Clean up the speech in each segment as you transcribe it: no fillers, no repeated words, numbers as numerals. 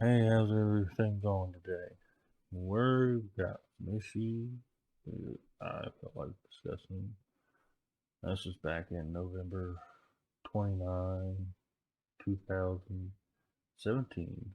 Hey, how's everything going today? We've got some issues that I felt like discussing. This was back in November 29, 2017.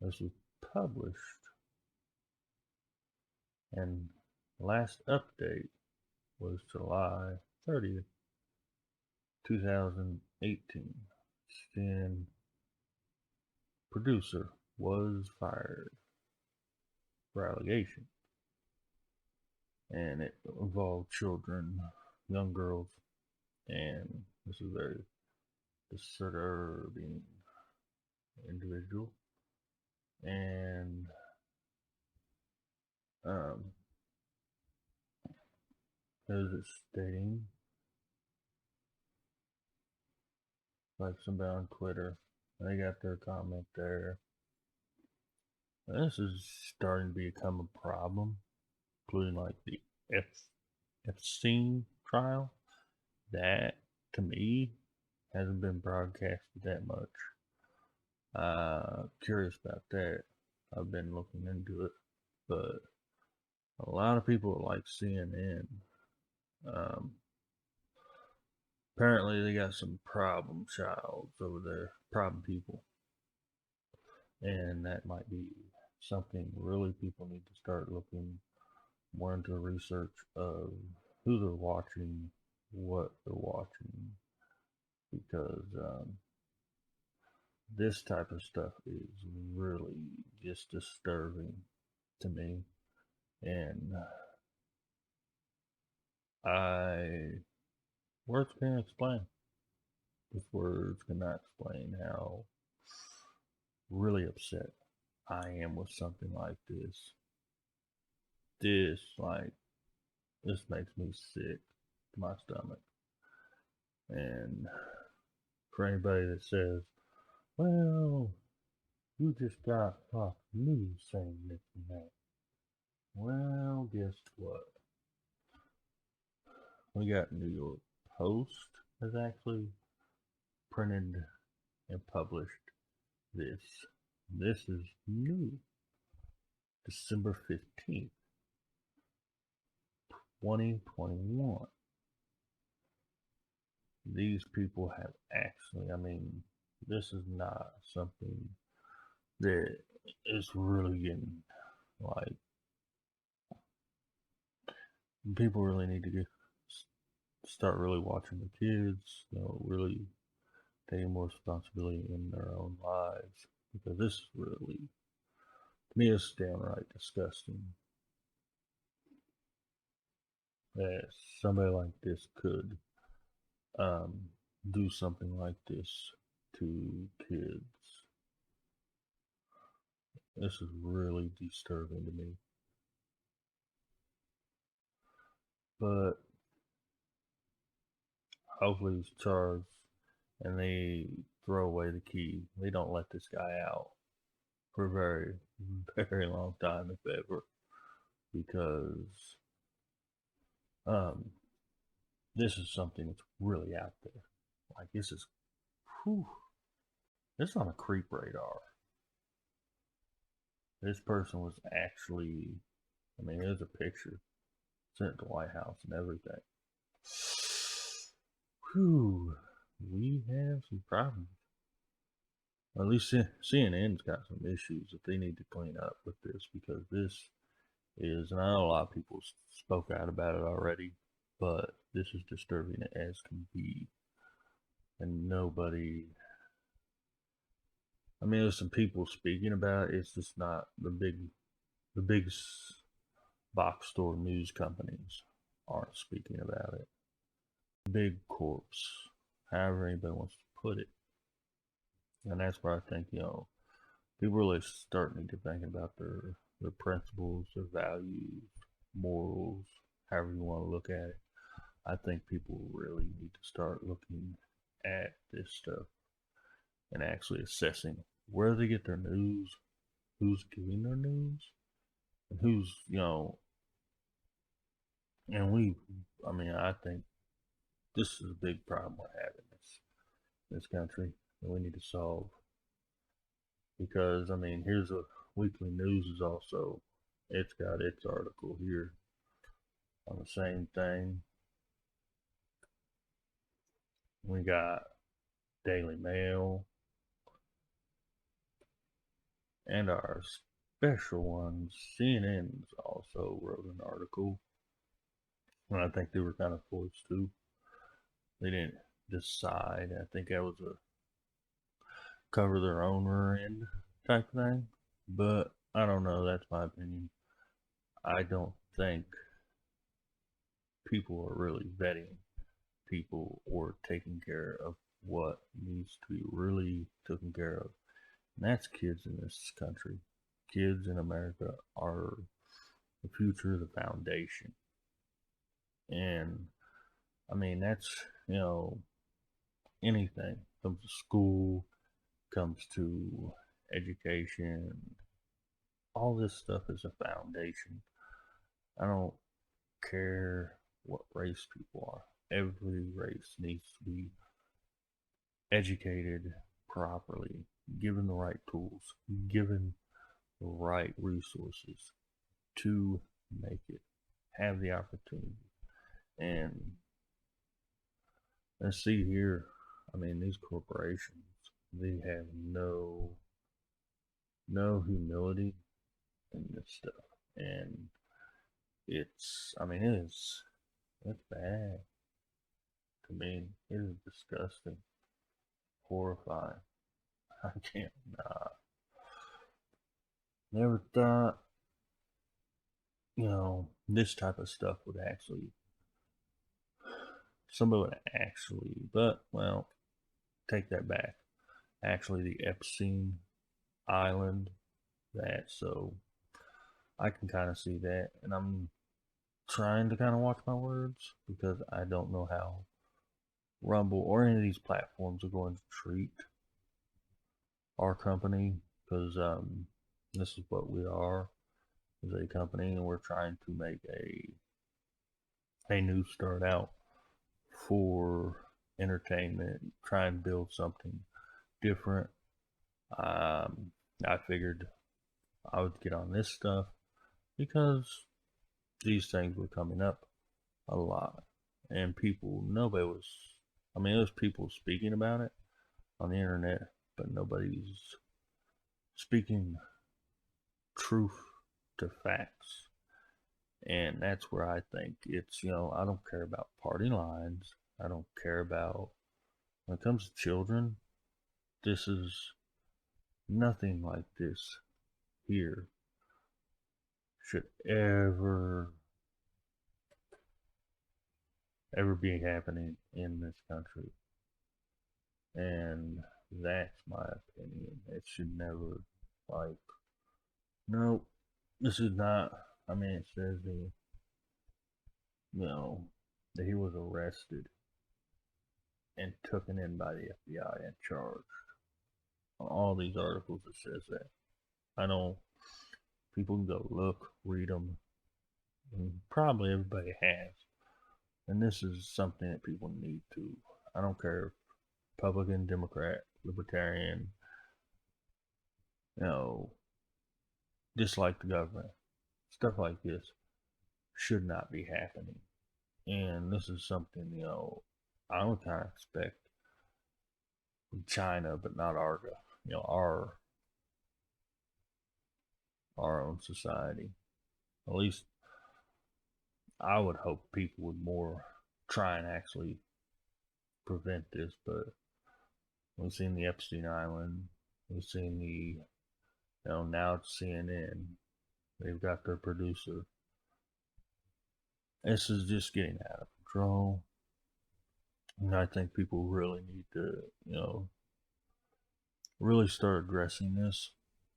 This was published, and last update was July 30th, 2018. Then producer was fired for allegation, and it involved children, young girls, and this is a very disturbing individual. And um, as it's stating, like somebody on Twitter, they got their comment there. This is starting to become a problem, including like the F Epstein trial. That to me hasn't been broadcasted that much. Curious about that. I've been looking into it, but a lot of people like CNN. Um, Apparently, they got some problem childs over there, problem people, and that might be something really people need to start looking more into research of who they're watching, what they're watching, because this type of stuff is really just disturbing to me, and I words can't explain. Just words cannot explain how really upset I am with something like this. This makes me sick to my stomach. And for anybody that says, well, you just got Fox News saying this and that. Well, guess what? We got New York Post has actually printed and published this. This is new. December 15th, 2021. These people have actually, this is not something that is really getting like people really need to start really watching the kids, really taking more responsibility in their own lives because this is really, to me, it's downright disgusting that somebody like this could um, do something like this to kids. This is really disturbing to me. But hopefully he's charged and they throw away the key. They don't let this guy out for a very, very long time, if ever, because um, this is something that's really out there. Like whew, this is on a creep radar. This person was actually, there's a picture sent to the White House and everything. Whew, we have some problems. At least CNN's got some issues that they need to clean up with this because this is, and I know a lot of people spoke out about it already, but this is disturbing as can be. And nobody, there's some people speaking about it. It's just not the big box store news companies aren't speaking about it. Big corps, however anybody wants to put it. And that's where I think, people really start need to think about their principles, their values, morals, however you want to look at it. I think people really need to start looking at this stuff and actually assessing where they get their news, who's giving their news, and who's, and I think this is a big problem we're having in this country that we need to solve. because I mean, here's a weekly news is also, it's got its article here on the same thing. We got Daily Mail and our special ones. CNN's also wrote an article, and I think they were kind of forced to. They didn't decide. I think that was a cover their own rear end type thing. But I don't know. That's my opinion. I don't think people are really vetting people or taking care of what needs to be really taken care of. And that's kids in this country. Kids in America are the future, the foundation. And I mean, that's, anything comes to school, comes to education, all this stuff is a foundation. I don't care what race people are. Every race needs to be educated properly, given the right tools, given the right resources to make it, have the opportunity. And let's see here. I mean, these corporations, they have no humility in this stuff. And I mean, it's bad to me. It is disgusting, horrifying. I can't, never thought, this type of stuff would actually, somebody would actually, but, well, take that back. Actually, the Epstein Island, so I can kind of see that. And I'm trying to kind of watch my words because I don't know how Rumble or any of these platforms are going to treat our company, because this is what we are as a company, and we're trying to make a new start out for entertainment, try and build something different. I figured I would get on this stuff because these things were coming up a lot, and nobody was. I mean, there was people speaking about it on the internet, but nobody's speaking truth to facts. And that's where I think it's, I don't care about party lines. I don't care about, when it comes to children, this is nothing like this here should ever be happening in this country. And that's my opinion. It should never, like, no, this is not. I mean, it says that he was arrested and taken in by the FBI and charged. On all these articles, it says that. I know people can go look, read them, and probably everybody has. And this is something that people need to. I don't care if Republican, Democrat, Libertarian, you know, dislike the government. Stuff like this should not be happening. And this is something, I would kind of expect from China, but not our own society. At least I would hope people would more try and actually prevent this. But we've seen the Epstein Island, we've seen now it's CNN. They've got their producer. This is just getting out of control. And I think people really need to, really start addressing this.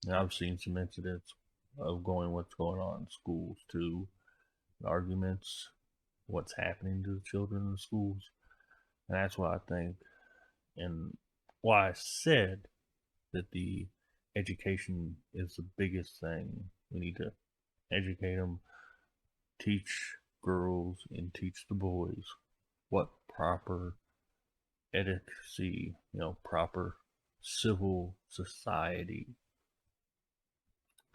And I've seen some incidents of what's going on in schools too, arguments, what's happening to the children in the schools. And that's why I think, and why I said that the education is the biggest thing. We need to educate them, teach girls and teach the boys what proper etiquette, proper civil society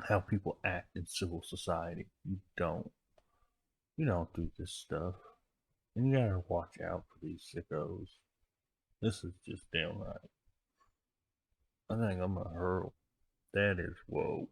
how people act in civil society. You don't do this stuff. And you gotta watch out for these sickos. This is just downright. I think I'm gonna hurl. That is whoa.